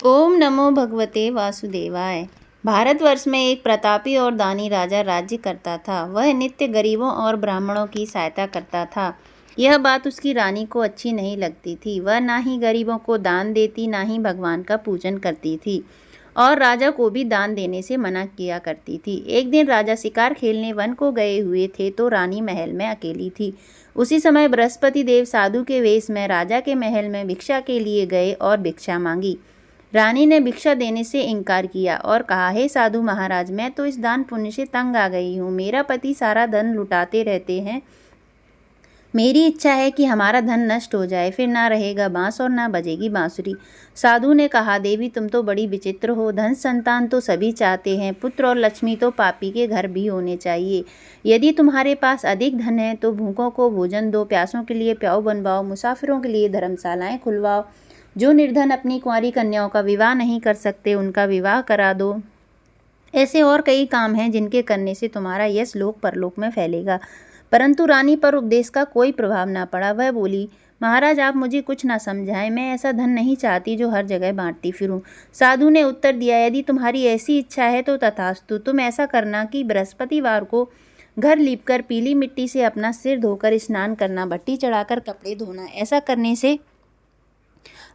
ओम नमो भगवते वासुदेवाय। भारतवर्ष में एक प्रतापी और दानी राजा राज्य करता था। वह नित्य गरीबों और ब्राह्मणों की सहायता करता था। यह बात उसकी रानी को अच्छी नहीं लगती थी। वह ना ही गरीबों को दान देती, ना ही भगवान का पूजन करती थी और राजा को भी दान देने से मना किया करती थी। एक दिन राजा शिकार खेलने वन को गए हुए थे तो रानी महल में अकेली थी। उसी समय बृहस्पति देव साधु के वेश में राजा के महल में भिक्षा के लिए गए और भिक्षा मांगी। रानी ने भिक्षा देने से इनकार किया और कहा, हे साधु महाराज, मैं तो इस दान पुण्य से तंग आ गई हूँ। मेरा पति सारा धन लुटाते रहते हैं। मेरी इच्छा है कि हमारा धन नष्ट हो जाए, फिर ना रहेगा बांस और ना बजेगी बांसुरी। साधु ने कहा, देवी तुम तो बड़ी विचित्र हो। धन संतान तो सभी चाहते हैं, पुत्र और लक्ष्मी तो पापी के घर भी होने चाहिए। यदि तुम्हारे पास अधिक धन है तो भूखों को भोजन दो, प्यासों के लिए प्याऊ बनवाओ, मुसाफिरों के लिए धर्मशालाएं खुलवाओ। जो निर्धन अपनी कुंवारी कन्याओं का विवाह नहीं कर सकते उनका विवाह करा दो। ऐसे और कई काम हैं जिनके करने से तुम्हारा यश लोक परलोक में फैलेगा। परंतु रानी पर उपदेश का कोई प्रभाव ना पड़ा। वह बोली, महाराज आप मुझे कुछ ना समझाएं, मैं ऐसा धन नहीं चाहती जो हर जगह बांटती फिरूं। साधु ने उत्तर दिया, यदि तुम्हारी ऐसी इच्छा है तो तथास्तु। तुम ऐसा करना कि बृहस्पतिवार को घर लीपकर पीली मिट्टी से अपना सिर धोकर स्नान करना, भट्टी चढ़ाकर कपड़े धोना। ऐसा करने से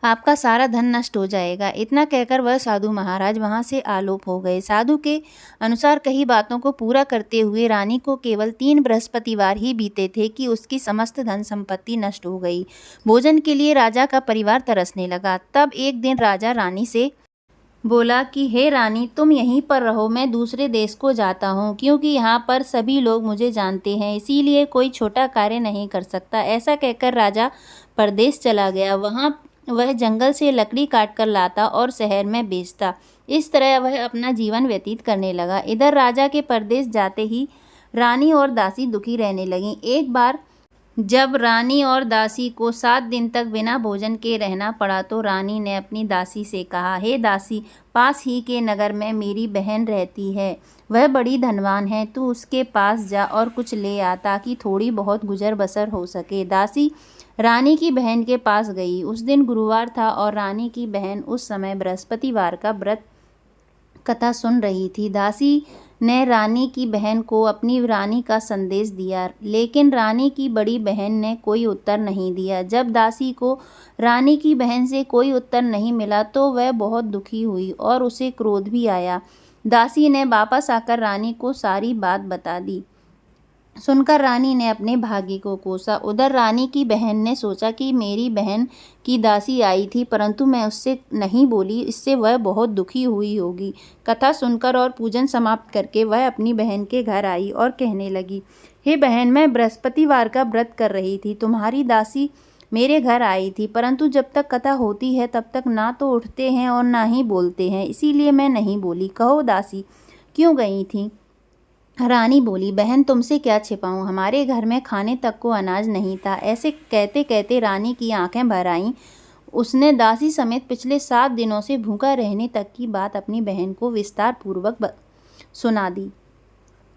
आपका सारा धन नष्ट हो जाएगा। इतना कहकर वह साधु महाराज वहां से आलोप हो गए। साधु के अनुसार कई बातों को पूरा करते हुए रानी को केवल 3 बृहस्पतिवार ही बीते थे कि उसकी समस्त धन संपत्ति नष्ट हो गई। भोजन के लिए राजा का परिवार तरसने लगा। तब एक दिन राजा रानी से बोला कि हे रानी, तुम यहीं पर रहो, मैं दूसरे देश को जाता हूँ, क्योंकि यहाँ पर सभी लोग मुझे जानते हैं, इसीलिए कोई छोटा कार्य नहीं कर सकता। ऐसा कहकर राजा परदेश चला गया। वहाँ वह जंगल से लकड़ी काट कर लाता और शहर में बेचता। इस तरह वह अपना जीवन व्यतीत करने लगा। इधर राजा के परदेश जाते ही रानी और दासी दुखी रहने लगीं। एक बार जब रानी और दासी को 7 दिन तक बिना भोजन के रहना पड़ा तो रानी ने अपनी दासी से कहा, हे दासी, पास ही के नगर में मेरी बहन रहती है, वह बड़ी धनवान है, तू उसके पास जा और कुछ ले आ ताकि थोड़ी बहुत गुजर बसर हो सके। दासी रानी की बहन के पास गई। उस दिन गुरुवार था और रानी की बहन उस समय बृहस्पतिवार का व्रत कथा सुन रही थी। दासी ने रानी की बहन को अपनी रानी का संदेश दिया, लेकिन रानी की बड़ी बहन ने कोई उत्तर नहीं दिया। जब दासी को रानी की बहन से कोई उत्तर नहीं मिला तो वह बहुत दुखी हुई और उसे क्रोध भी आया। दासी ने वापस आकर रानी को सारी बात बता दी। सुनकर रानी ने अपने भाग्य को कोसा। उधर रानी की बहन ने सोचा कि मेरी बहन की दासी आई थी परंतु मैं उससे नहीं बोली, इससे वह बहुत दुखी हुई होगी। कथा सुनकर और पूजन समाप्त करके वह अपनी बहन के घर आई और कहने लगी, हे बहन, मैं बृहस्पतिवार का व्रत कर रही थी, तुम्हारी दासी मेरे घर आई थी, परंतु जब तक कथा होती है तब तक ना तो उठते हैं और ना ही बोलते हैं, इसीलिए मैं नहीं बोली। कहो दासी, क्यों गई थी? रानी बोली, बहन तुमसे क्या छिपाऊं, हमारे घर में खाने तक को अनाज नहीं था। ऐसे कहते कहते रानी की आंखें भर आईं। उसने दासी समेत पिछले 7 दिनों से भूखा रहने तक की बात अपनी बहन को विस्तार पूर्वक सुना दी।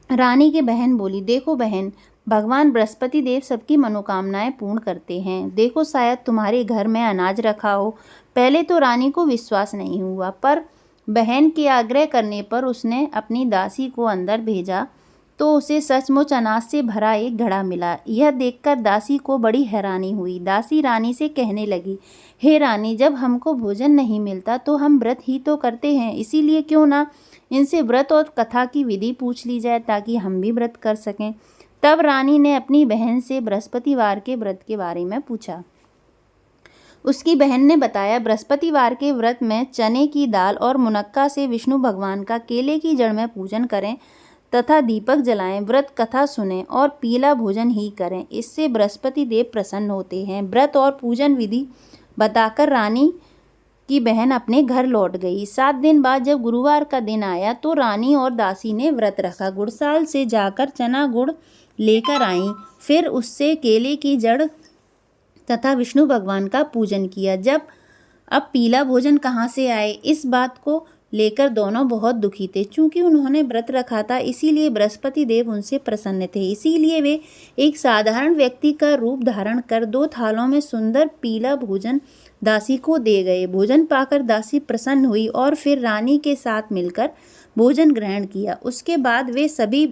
रानी की बहन बोली, देखो बहन, भगवान बृहस्पति देव सबकी मनोकामनाएं पूर्ण करते हैं। देखो शायद तुम्हारे घर में अनाज रखा हो। पहले तो रानी को विश्वास नहीं हुआ, पर बहन के आग्रह करने पर उसने अपनी दासी को अंदर भेजा तो उसे सचमुच अनाज से भरा एक घड़ा मिला। यह देखकर दासी को बड़ी हैरानी हुई। दासी रानी से कहने लगी, हे रानी, जब हमको भोजन नहीं मिलता तो हम व्रत ही तो करते हैं, इसीलिए क्यों ना इनसे व्रत और कथा की विधि पूछ ली जाए ताकि हम भी व्रत कर सकें। तब रानी ने अपनी बहन से बृहस्पतिवार के व्रत के बारे में पूछा। उसकी बहन ने बताया, बृहस्पतिवार के व्रत में चने की दाल और मुनक्का से विष्णु भगवान का केले की जड़ में पूजन करें तथा दीपक जलाएं, व्रत कथा सुनें और पीला भोजन ही करें, इससे बृहस्पति देव प्रसन्न होते हैं। व्रत और पूजन विधि बताकर रानी की बहन अपने घर लौट गई। 7 दिन बाद जब गुरुवार का दिन आया तो रानी और दासी ने व्रत रखा। गुड़साल से जाकर चना गुड़ लेकर आईं, फिर उससे केले की जड़ तथा विष्णु भगवान का पूजन किया। जब अब पीला भोजन कहाँ से आए, इस बात को लेकर दोनों बहुत दुखी थे। चूंकि उन्होंने व्रत रखा था इसीलिए बृहस्पति देव उनसे प्रसन्न थे, इसीलिए वे एक साधारण व्यक्ति का रूप धारण कर 2 थालों में सुंदर पीला भोजन दासी को दे गए। भोजन पाकर दासी प्रसन्न हुई और फिर रानी के साथ मिलकर भोजन ग्रहण किया। उसके बाद वे सभी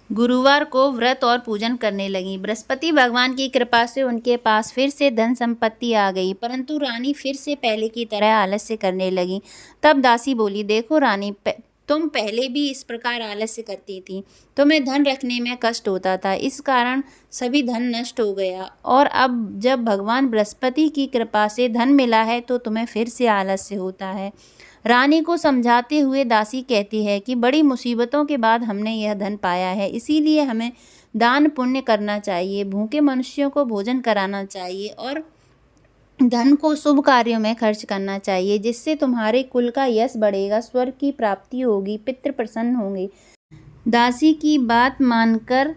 गुरुवार को व्रत और पूजन करने लगी। बृहस्पति भगवान की कृपा से उनके पास फिर से धन संपत्ति आ गई, परंतु रानी फिर से पहले की तरह आलस्य करने लगी। तब दासी बोली, देखो रानी, तुम पहले भी इस प्रकार आलस्य करती थी, तुम्हें धन रखने में कष्ट होता था, इस कारण सभी धन नष्ट हो गया, और अब जब भगवान बृहस्पति की कृपा से धन मिला है तो तुम्हें फिर से आलस्य होता है। रानी को समझाते हुए दासी कहती है कि बड़ी मुसीबतों के बाद हमने यह धन पाया है, इसीलिए हमें दान पुण्य करना चाहिए, भूखे मनुष्यों को भोजन कराना चाहिए और धन को शुभ कार्यों में खर्च करना चाहिए, जिससे तुम्हारे कुल का यश बढ़ेगा, स्वर्ग की प्राप्ति होगी, पितृ प्रसन्न होंगे। दासी की बात मानकर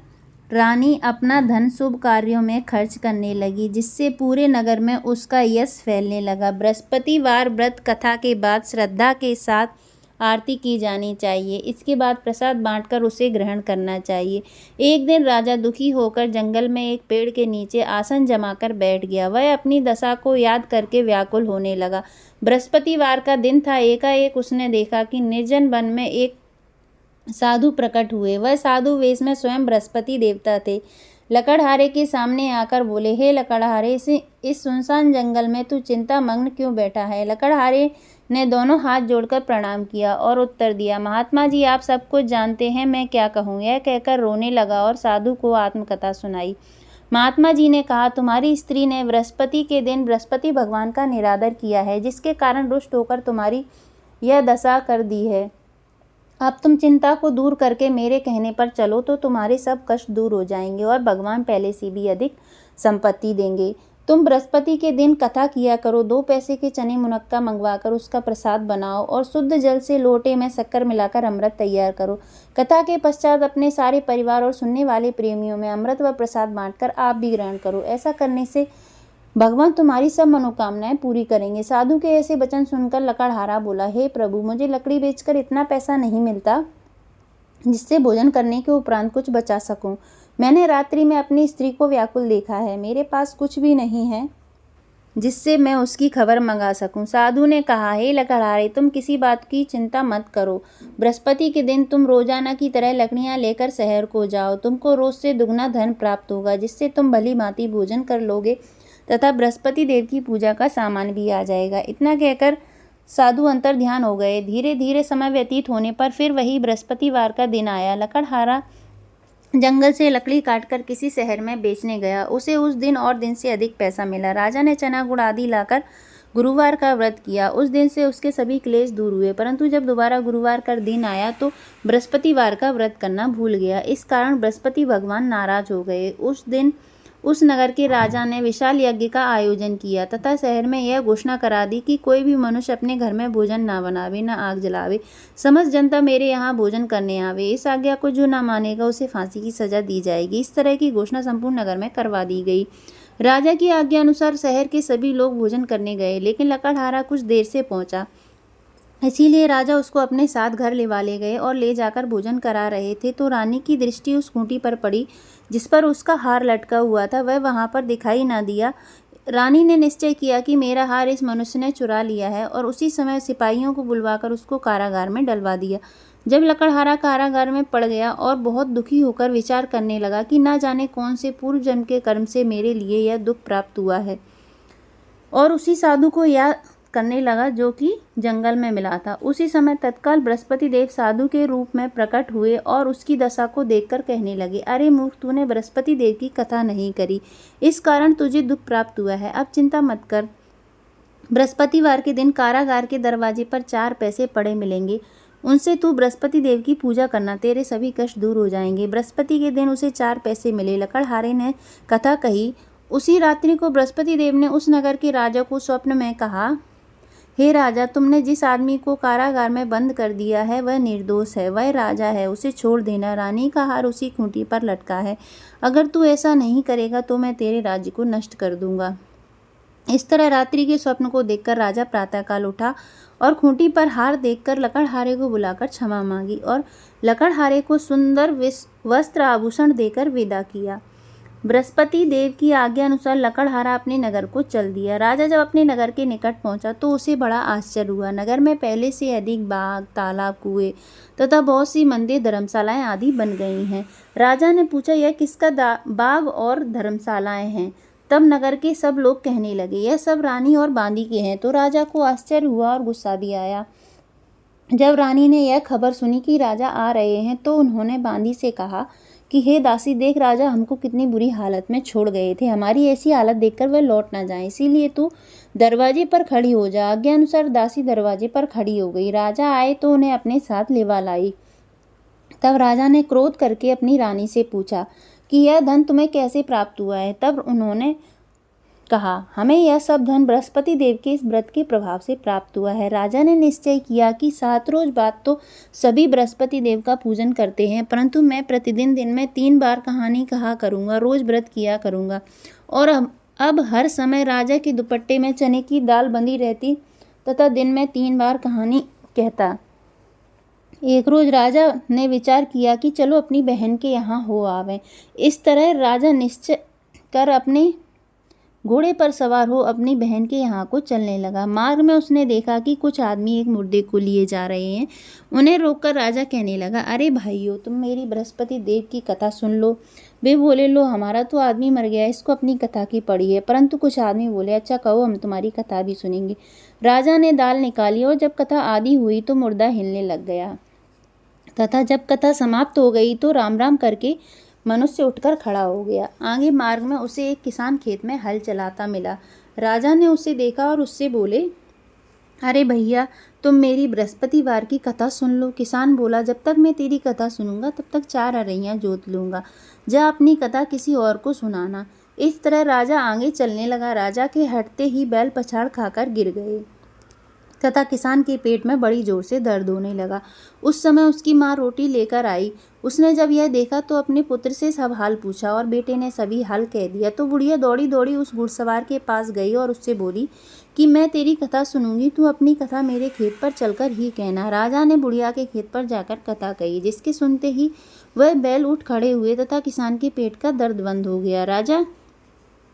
रानी अपना धन शुभ कार्यों में खर्च करने लगी, जिससे पूरे नगर में उसका यश फैलने लगा। बृहस्पतिवार व्रत कथा के बाद श्रद्धा के साथ आरती की जानी चाहिए। इसके बाद प्रसाद बांटकर उसे ग्रहण करना चाहिए। एक दिन राजा दुखी होकर जंगल में एक पेड़ के नीचे आसन जमाकर बैठ गया। वह अपनी दशा को याद करके व्याकुल होने लगा। बृहस्पतिवार का दिन था। एकाएक उसने देखा कि निर्जन वन में एक साधु प्रकट हुए। वह साधु वेश में स्वयं बृहस्पति देवता थे। लकड़हारे के सामने आकर बोले, हे लकड़हारे, इस सुनसान जंगल में तू चिंता मग्न क्यों बैठा है? लकड़हारे ने दोनों हाथ जोड़कर प्रणाम किया और उत्तर दिया, महात्मा जी, आप सब कुछ जानते हैं, मैं क्या कहूँ। यह कहकर रोने लगा और साधु को आत्मकथा सुनाई। महात्मा जी ने कहा, तुम्हारी स्त्री ने बृहस्पति के दिन बृहस्पति भगवान का निरादर किया है, जिसके कारण रुष्ट होकर तुम्हारी यह दशा कर दी है। अब तुम चिंता को दूर करके मेरे कहने पर चलो तो तुम्हारे सब कष्ट दूर हो जाएंगे और भगवान पहले से भी अधिक संपत्ति देंगे। तुम बृहस्पति के दिन कथा किया करो। 2 पैसे के चने मुनक्का मंगवाकर उसका प्रसाद बनाओ और शुद्ध जल से लोटे में शक्कर मिलाकर अमृत तैयार करो। कथा के पश्चात अपने सारे परिवार और सुनने वाले प्रेमियों में अमृत व प्रसाद बांटकर आप भी ग्रहण करो। ऐसा करने से भगवान तुम्हारी सब मनोकामनाएं पूरी करेंगे। साधु के ऐसे वचन सुनकर लकड़हारा बोला, हे प्रभु, मुझे लकड़ी बेचकर इतना पैसा नहीं मिलता जिससे भोजन करने के उपरांत कुछ बचा सकूं। मैंने रात्रि में अपनी स्त्री को व्याकुल देखा है। मेरे पास कुछ भी नहीं है जिससे मैं उसकी खबर मंगा सकूं। साधु ने कहा, हे लकड़हारे, तुम किसी बात की चिंता मत करो। बृहस्पति के दिन तुम रोजाना की तरह लकड़ियां लेकर शहर को जाओ। तुमको रोज से दुगना धन प्राप्त होगा, जिससे तुम भली भांति भोजन कर लोगे तथा बृहस्पति देव की पूजा का सामान भी आ जाएगा। इतना कहकर साधु अंतर ध्यान हो गए। धीरे धीरे समय व्यतीत होने पर फिर वही बृहस्पतिवार का दिन आया। लकड़हारा जंगल से लकड़ी काटकर किसी शहर में बेचने गया। उसे उस दिन और दिन से अधिक पैसा मिला। राजा ने चना गुड़ आदि लाकर गुरुवार का व्रत किया। उस दिन से उसके सभी क्लेश दूर हुए, परंतु जब दोबारा गुरुवार का दिन आया तो बृहस्पतिवार का व्रत करना भूल गया। इस कारण बृहस्पति भगवान नाराज हो गए। उस दिन उस नगर के राजा ने विशाल यज्ञ का आयोजन किया तथा शहर में यह घोषणा करा दी कि कोई भी मनुष्य अपने घर में भोजन ना बनावे, ना आग जलावे। समस्त जनता मेरे यहाँ भोजन करने आवे। इस आज्ञा को जो ना मानेगा उसे फांसी की सजा दी जाएगी। इस तरह की घोषणा संपूर्ण नगर में करवा दी गई। राजा की आज्ञा अनुसार शहर के सभी लोग भोजन करने गए, लेकिन लकड़हारा कुछ देर से पहुंचा। इसीलिए राजा उसको अपने साथ घर ले गए और ले जाकर भोजन करा रहे थे तो रानी की दृष्टि उस खूंटी पर पड़ी जिस पर उसका हार लटका हुआ था। वह वहां पर दिखाई ना दिया। रानी ने निश्चय किया कि मेरा हार इस मनुष्य ने चुरा लिया है और उसी समय सिपाहियों को बुलवाकर उसको कारागार में डलवा दिया। जब लकड़हारा कारागार में पड़ गया और बहुत दुखी होकर विचार करने लगा कि ना जाने कौन से पूर्व जन्म के कर्म से मेरे लिए यह दुख प्राप्त हुआ है, और उसी साधु को याद करने लगा जो कि जंगल में मिला था। उसी समय तत्काल बृहस्पति देव साधु के रूप में प्रकट हुए और उसकी दशा को देखकर कहने लगे, अरे मूर्ख, तूने बृहस्पति देव की कथा नहीं करी, इस कारण तुझे दुख प्राप्त हुआ है। अब चिंता मत कर। बृहस्पतिवार के दिन कारागार के दरवाजे पर 4 पैसे पड़े मिलेंगे। उनसे तू बृहस्पति देव की पूजा करना, तेरे सभी कष्ट दूर हो जाएंगे। बृहस्पति के दिन उसे 4 पैसे मिले। लकड़हारे ने कथा कही। उसी रात्रि को बृहस्पति देव ने उस नगर के राजा को स्वप्न में कहा, हे राजा, तुमने जिस आदमी को कारागार में बंद कर दिया है वह निर्दोष है, वह राजा है, उसे छोड़ देना। रानी का हार उसी खूंटी पर लटका है। अगर तू ऐसा नहीं करेगा तो मैं तेरे राज्य को नष्ट कर दूंगा। इस तरह रात्रि के स्वप्न को देखकर राजा प्रातःकाल उठा और खूंटी पर हार देखकर लकड़हारे को बुलाकर क्षमा मांगी और लकड़हारे को सुंदर वस्त्र आभूषण देकर विदा किया। बृहस्पति देव की आज्ञा अनुसार लकड़हारा अपने नगर को चल दिया। राजा जब अपने नगर के निकट पहुंचा तो उसे बड़ा आश्चर्य हुआ। नगर में पहले से अधिक बाग, तालाब, कुएं तथा बहुत सी मंदिर, धर्मशालाएं आदि बन गई हैं। राजा ने पूछा, यह किसका बाग और धर्मशालाएं हैं? तब नगर के सब लोग कहने लगे, यह सब रानी और बांदी के हैं। तो राजा को आश्चर्य हुआ और गुस्सा भी आया। जब रानी ने यह खबर सुनी कि राजा आ रहे हैं तो उन्होंने बांदी से कहा कि हे दासी, देख राजा हमको कितनी बुरी हालत में छोड़ गए थे। हमारी ऐसी हालत देखकर वह लौट ना जाए, इसीलिए तू दरवाजे पर खड़ी हो जा। आज्ञा अनुसार दासी दरवाजे पर खड़ी हो गई। राजा आए तो उन्हें अपने साथ लेवा लाई। तब राजा ने क्रोध करके अपनी रानी से पूछा कि यह धन तुम्हें कैसे प्राप्त हुआ है? तब उन्होंने कहा, हमें यह सब धन बृहस्पति देव के इस व्रत के प्रभाव से प्राप्त हुआ है। राजा ने निश्चय किया कि 7 रोज बाद तो सभी बृहस्पति देव का पूजन करते हैं, परंतु मैं प्रतिदिन दिन में 3 बार कहानी कहा करूँगा, रोज व्रत किया करूँगा। और अब हर समय राजा के दुपट्टे में चने की दाल बंधी रहती तथा दिन में 3 बार कहानी कहता। एक रोज राजा ने विचार किया कि चलो अपनी बहन के यहाँ हो आवें। इस तरह राजा निश्चय कर अपने घोड़े पर सवार हो अपनी बहन के यहाँ को चलने लगा। मार्ग में उसने देखा कि कुछ आदमी एक मुर्दे को लिए जा रहे हैं। उन्हें रोककर राजा कहने लगा, अरे भाइयों, तुम मेरी बृहस्पति देव की कथा सुन लो। वे बोले, लो हमारा तो आदमी मर गया, इसको अपनी कथा की पड़ी है। परंतु कुछ आदमी बोले, अच्छा कहो, हम तुम्हारी कथा भी सुनेंगे। राजा ने दाल निकाली और जब कथा आधी हुई तो मुर्दा हिलने लग गया तथा जब कथा समाप्त हो गई तो राम राम करके मनुष्य उठकर खड़ा हो गया। आगे मार्ग में उसे एक किसान खेत में हल चलाता मिला। राजा ने उसे देखा और उससे बोले, अरे भैया, तुम मेरी बृहस्पतिवार की कथा सुन लो। किसान बोला, जब तक मैं तेरी कथा सुनूंगा तब तक 4 अरैयां जोत लूंगा। जा अपनी कथा किसी और को सुनाना। इस तरह राजा आगे चलने लगा। राजा के हटते ही बैल पछाड़ खाकर गिर गए तथा किसान के पेट में बड़ी जोर से दर्द होने लगा। उस समय उसकी माँ रोटी लेकर आई। उसने जब यह देखा तो अपने पुत्र से सब हाल पूछा और बेटे ने सभी हाल कह दिया। तो बुढ़िया दौड़ी दौड़ी उस घुड़सवार के पास गई और उससे बोली कि मैं तेरी कथा सुनूंगी, तू अपनी कथा मेरे खेत पर चलकर ही कहना। राजा ने बुढ़िया के खेत पर जाकर कथा कही, जिसके सुनते ही वह बैल उठ खड़े हुए तथा किसान के पेट का दर्द बंद हो गया। राजा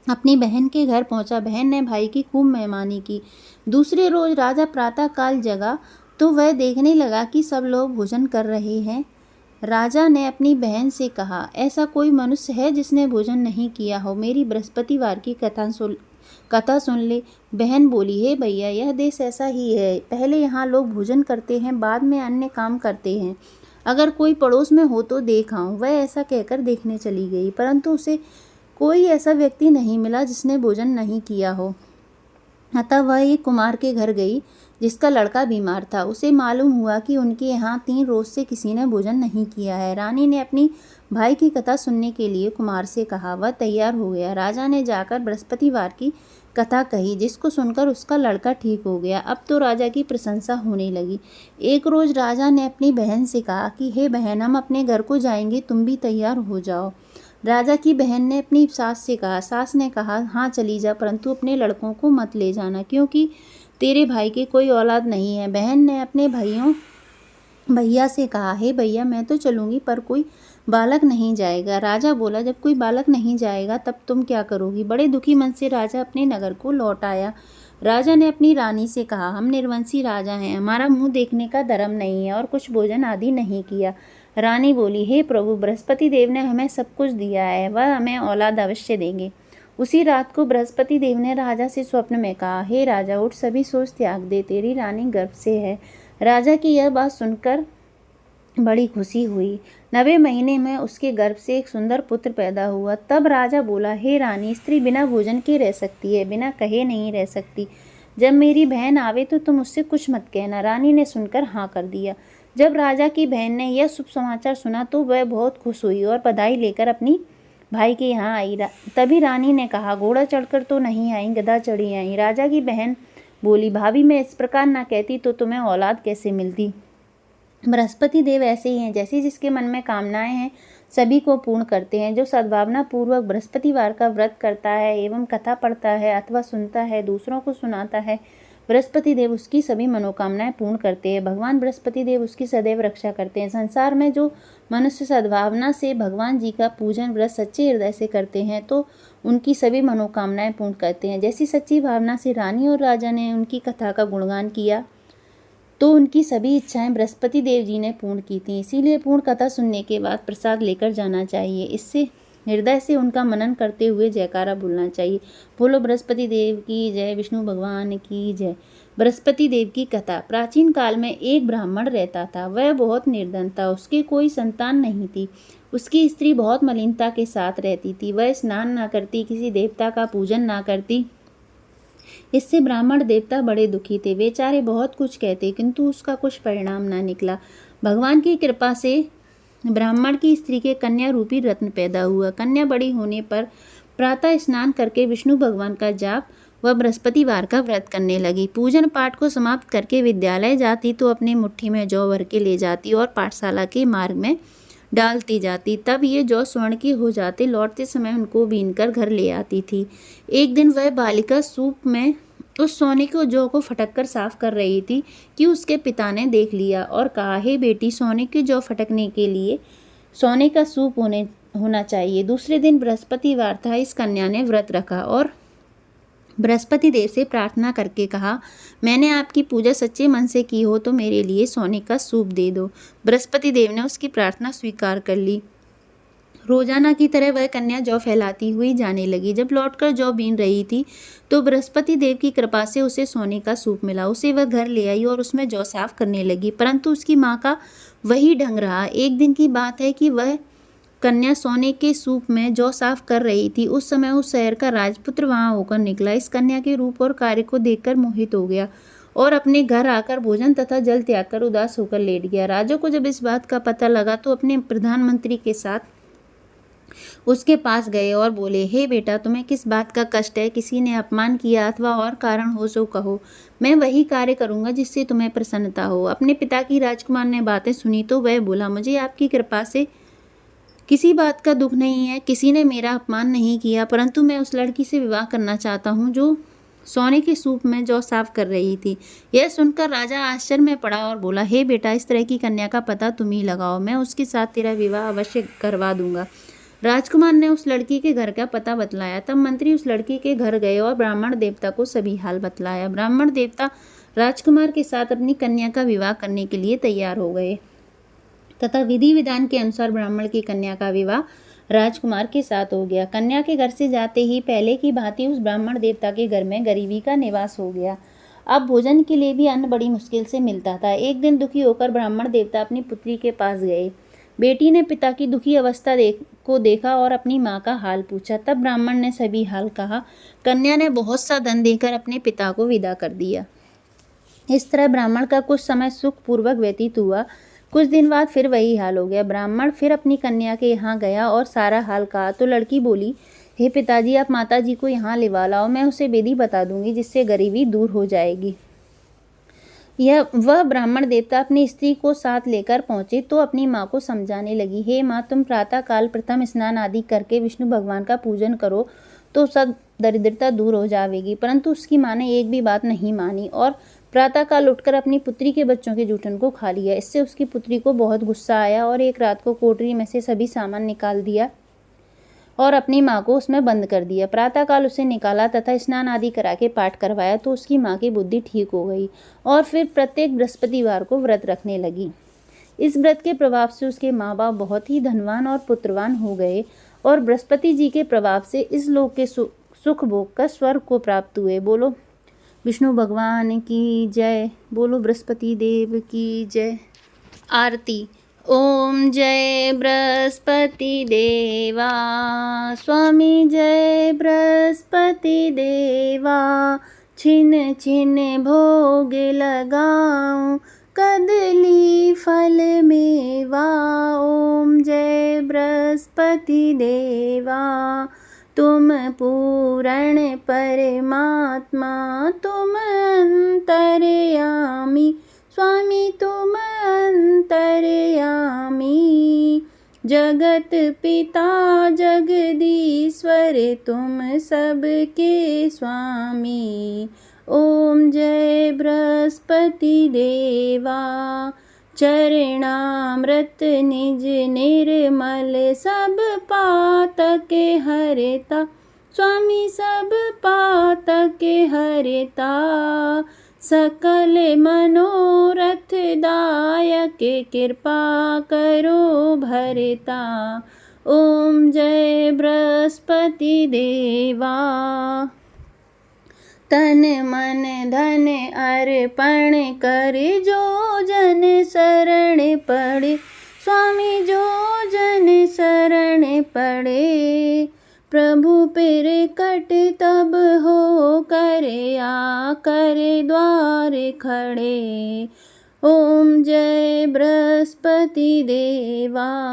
अपनी बहन के घर पहुंचा। बहन ने भाई की खूब मेहमानी की। दूसरे रोज राजा प्रातः काल जगा तो वह देखने लगा कि सब लोग भोजन कर रहे हैं। राजा ने अपनी बहन से कहा, ऐसा कोई मनुष्य है जिसने भोजन नहीं किया हो? मेरी बृहस्पतिवार की कथा सुन ले। बहन बोली, हे भैया, यह देश ऐसा ही है। पहले यहाँ लोग भोजन करते हैं, बाद में अन्य काम करते हैं। अगर कोई पड़ोस में हो तो देख आऊं। वह ऐसा कहकर देखने चली गई, परंतु उसे कोई ऐसा व्यक्ति नहीं मिला जिसने भोजन नहीं किया हो। अतः वह एक कुमार के घर गई जिसका लड़का बीमार था। उसे मालूम हुआ कि उनके यहाँ 3 रोज से किसी ने भोजन नहीं किया है। रानी ने अपनी भाई की कथा सुनने के लिए कुमार से कहा। वह तैयार हो गया। राजा ने जाकर बृहस्पतिवार की कथा कही, जिसको सुनकर उसका लड़का ठीक हो गया। अब तो राजा की प्रशंसा होने लगी। एक रोज राजा ने अपनी बहन से कहा कि हे बहन, हम अपने घर को जाएंगे, तुम भी तैयार हो जाओ। राजा की बहन ने अपनी सास से कहा। सास ने कहा, हाँ चली जा, परंतु अपने लड़कों को मत ले जाना, क्योंकि तेरे भाई के कोई औलाद नहीं है। बहन ने अपने भैया से कहा, हे भैया, मैं तो चलूँगी, पर कोई बालक नहीं जाएगा। राजा बोला, जब कोई बालक नहीं जाएगा तब तुम क्या करोगी? बड़े दुखी मन से राजा अपने नगर को लौट आया। राजा ने अपनी रानी से कहा, हम निर्वंशी राजा हैं, हमारा मुँह देखने का धर्म नहीं है और कुछ भोजन आदि नहीं किया। रानी बोली, हे प्रभु, बृहस्पति देव ने हमें सब कुछ दिया है, वह हमें औलाद अवश्य देंगे। उसी रात को बृहस्पति देव ने राजा से स्वप्न में कहा, हे राजा, उठ, सभी सोच त्याग दे, तेरी रानी गर्भ से है। राजा की यह बात सुनकर बड़ी खुशी हुई। 9वें महीने में उसके गर्भ से एक सुंदर पुत्र पैदा हुआ। तब राजा बोला, हे रानी, स्त्री बिना भोजन के रह सकती है, बिना कहे नहीं रह सकती। जब मेरी बहन आवे तो तुम उससे कुछ मत कहना। रानी ने सुनकर हाँ कर दिया। जब राजा की बहन ने यह शुभ समाचार सुना तो वह बहुत खुश हुई और बधाई लेकर अपनी भाई के यहाँ आई। तभी रानी ने कहा, घोड़ा चढ़कर तो नहीं आई, गधा चढ़ी आई। राजा की बहन बोली, भाभी, मैं इस प्रकार ना कहती तो तुम्हें औलाद कैसे मिलती? बृहस्पति देव ऐसे ही हैं, जैसे जिसके मन में कामनाएं हैं सभी को पूर्ण करते हैं। जो सद्भावना पूर्वक बृहस्पतिवार का व्रत करता है एवं कथा पढ़ता है अथवा सुनता है, दूसरों को सुनाता है, बृहस्पति देव उसकी सभी मनोकामनाएं पूर्ण करते हैं। भगवान बृहस्पति देव उसकी सदैव रक्षा करते हैं। संसार में जो मनुष्य सद्भावना से भगवान जी का पूजन व्रत सच्चे हृदय से करते हैं तो उनकी सभी मनोकामनाएं पूर्ण करते हैं। जैसी सच्ची भावना से रानी और राजा ने उनकी कथा का गुणगान किया तो उनकी सभी इच्छाएं बृहस्पति देव जी ने पूर्ण की थी। इसीलिए पूर्ण कथा सुनने के बाद प्रसाद लेकर जाना चाहिए। इससे हृदय से उनका मनन करते हुए जयकारा बोलना चाहिए। बोलो बृहस्पति देव की जय, विष्णु भगवान की जय। बृहस्पति देव की कथा। प्राचीन काल में एक ब्राह्मण रहता था। वह बहुत निर्धन था। उसकी कोई संतान नहीं थी। उसकी स्त्री बहुत मलिनता के साथ रहती थी। वह स्नान ना करती, किसी देवता का पूजन ना करती। इससे ब्राह्मण देवता बड़े दुखी थे। बेचारे बहुत कुछ कहते किंतु उसका कुछ परिणाम ना निकला। भगवान की कृपा से ब्राह्मण की स्त्री के कन्या रूपी रत्न पैदा हुआ। कन्या बड़ी होने पर प्रातः स्नान करके विष्णु भगवान का जाप व बृहस्पतिवार का व्रत करने लगी। पूजन पाठ को समाप्त करके विद्यालय जाती तो अपनी मुट्ठी में जौ भर के ले जाती और पाठशाला के मार्ग में डालती जाती। तब ये जौ स्वर्ण के हो जाते। लौटते समय उनको बीनकर घर ले आती थी। एक दिन वह बालिका सूप में उस सोने के जौ को फटक कर साफ कर रही थी कि उसके पिता ने देख लिया और कहा, हे बेटी, सोने के जौ फटकने के लिए सोने का सूप होना चाहिए। दूसरे दिन बृहस्पतिवार था। इस कन्या ने व्रत रखा और बृहस्पति देव से प्रार्थना करके कहा, मैंने आपकी पूजा सच्चे मन से की हो तो मेरे लिए सोने का सूप दे दो। बृहस्पति देव ने उसकी प्रार्थना स्वीकार कर ली। रोजाना की तरह वह कन्या जौ फैलाती हुई जाने लगी। जब लौटकर जौ बीन रही थी तो बृहस्पति देव की कृपा से उसे सोने का सूप मिला। उसे वह घर ले आई और उसमें जौ साफ करने लगी, परंतु उसकी माँ का वही ढंग रहा। एक दिन की बात है कि वह कन्या सोने के सूप में जौ साफ कर रही थी। उस समय उस शहर का राजपुत्र वहां होकर निकला। इस कन्या के रूप और कार्य को देखकर मोहित हो गया और अपने घर आकर भोजन तथा जल त्याग कर उदास होकर लेट गया। राजा को जब इस बात का पता लगा तो अपने प्रधानमंत्री के साथ उसके पास गए और बोले, हे बेटा, तुम्हें किस बात का कष्ट है? किसी ने अपमान किया अथवा और कारण हो सो कहो। मैं वही कार्य करूंगा जिससे तुम्हें प्रसन्नता हो। अपने पिता की राजकुमार ने बातें सुनी तो वह बोला, मुझे आपकी कृपा से किसी बात का दुख नहीं है। किसी ने मेरा अपमान नहीं किया, परंतु मैं उस लड़की से विवाह करना चाहता हूँ जो सोने के सूप में जौ साफ कर रही थी। यह सुनकर राजा आश्चर्य में पड़ा और बोला, हे बेटा, इस तरह की कन्या का पता तुम ही लगाओ। मैं उसके साथ तेरा विवाह अवश्य करवा दूंगा। राजकुमार ने उस लड़की के घर का पता बतलाया। तब मंत्री उस लड़की के घर गए और ब्राह्मण देवता को सभी हाल बतलाया। ब्राह्मण देवता राजकुमार के साथ अपनी कन्या का विवाह करने के लिए तैयार हो गए तथा विधि विधान के अनुसार ब्राह्मण की कन्या का विवाह राजकुमार के साथ हो गया। कन्या के घर से जाते ही पहले की भांति उस ब्राह्मण देवता के घर में गरीबी का निवास हो गया। अब भोजन के लिए भी अन्न बड़ी मुश्किल से मिलता था। एक दिन दुखी होकर ब्राह्मण देवता अपनी पुत्री के पास गए। बेटी ने पिता की दुखी अवस्था को देखा और अपनी माँ का हाल पूछा। तब ब्राह्मण ने सभी हाल कहा। कन्या ने बहुत सा धन देकर अपने पिता को विदा कर दिया। इस तरह ब्राह्मण का कुछ समय सुखपूर्वक व्यतीत हुआ। कुछ दिन बाद फिर वही हाल हो गया। ब्राह्मण फिर अपनी कन्या के यहाँ गया और सारा हाल कहा तो लड़की बोली, हे पिताजी, आप माताजी को यहाँ लिवा लाओ। मैं उसे विधि बता दूंगी जिससे गरीबी दूर हो जाएगी। वह ब्राह्मण देवता अपनी स्त्री को साथ लेकर पहुंचे तो अपनी माँ को समझाने लगी, हे माँ, तुम प्रातः काल प्रथम स्नान आदि करके विष्णु भगवान का पूजन करो तो सब दरिद्रता दूर हो जाएगी। परंतु उसकी माँ ने एक भी बात नहीं मानी और प्रातःकाल उठकर अपनी पुत्री के बच्चों के जूठन को खा लिया। इससे उसकी पुत्री को बहुत गुस्सा आया और एक रात को कोठरी में से सभी सामान निकाल दिया और अपनी माँ को उसमें बंद कर दिया। प्रातःकाल उसे निकाला तथा स्नान आदि करा के पाठ करवाया तो उसकी माँ की बुद्धि ठीक हो गई और फिर प्रत्येक बृहस्पतिवार को व्रत रखने लगी। इस व्रत के प्रभाव से उसके माँ बाप बहुत ही धनवान और पुत्रवान हो गए और बृहस्पति जी के प्रभाव से इस लोक के सुख भोग कर स्वर्ग को प्राप्त हुए। बोलो विष्णु भगवान की जय। बोलो बृहस्पति देव की जय। आरती। ओम जय बृहस्पति देवा, स्वामी जय बृहस्पति देवा। छिन छिन भोग लगाऊं, कदली फल मेवा। ओम जय बृहस्पति देवा, तुम पूर्ण परमात्मा, तुम अंतर्यामी। स्वामी तुम अंतर्यामी, जगत पिता जगदीश्वर, तुम सबके स्वामी। ओम जय बृहस्पति देवा। चरणामृत निज निर्मल सब पातक हरता, स्वामी सब पातक हरता। सकल मनोरथ दायक कृपा करो भरता। ओम जय बृहस्पति देवा। तन मन धन अर्पण कर जो जन शरण पड़े, स्वामी जो जन शरण पड़े। प्रभु प्रकट तब हो करे आ करे द्वार खड़े। ओम जय बृहस्पति देवा।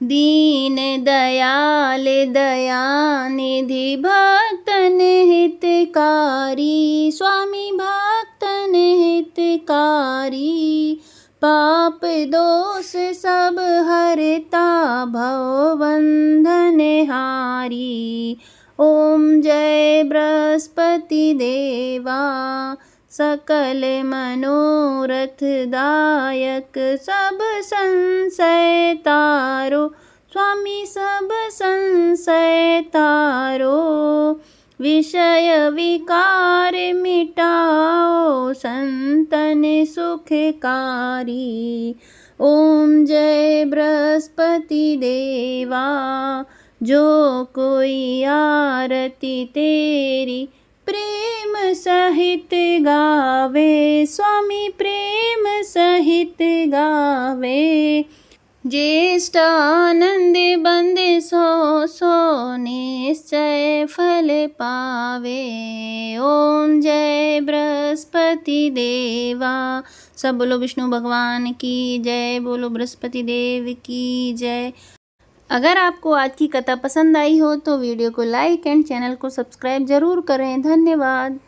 दीन दयाल दयानिधि भक्तन हितकारी, स्वामी भक्तन हितकारी। पाप दोष सब हरता भव बंधन हारी। ओम जय बृहस्पति देवा। सकल मनोरथ दायक सब संशय तारो, स्वामी सब संशय तारो। विषय विकार मिटाओ संतन सुखकारी। ओम जय बृहस्पति देवा। जो कोई आरती तेरी प्रेम सहित गावे, स्वामी प्रेम सहित गावे। ज्येष्ठ आनंद बंद सो सो निश्चय फल पावे। ओम जय बृहस्पति देवा। सब बोलो विष्णु भगवान की जय, बोलो बृहस्पति देव की जय। अगर आपको आज की कथा पसंद आई हो तो वीडियो को लाइक एंड चैनल को सब्सक्राइब जरूर करें। धन्यवाद।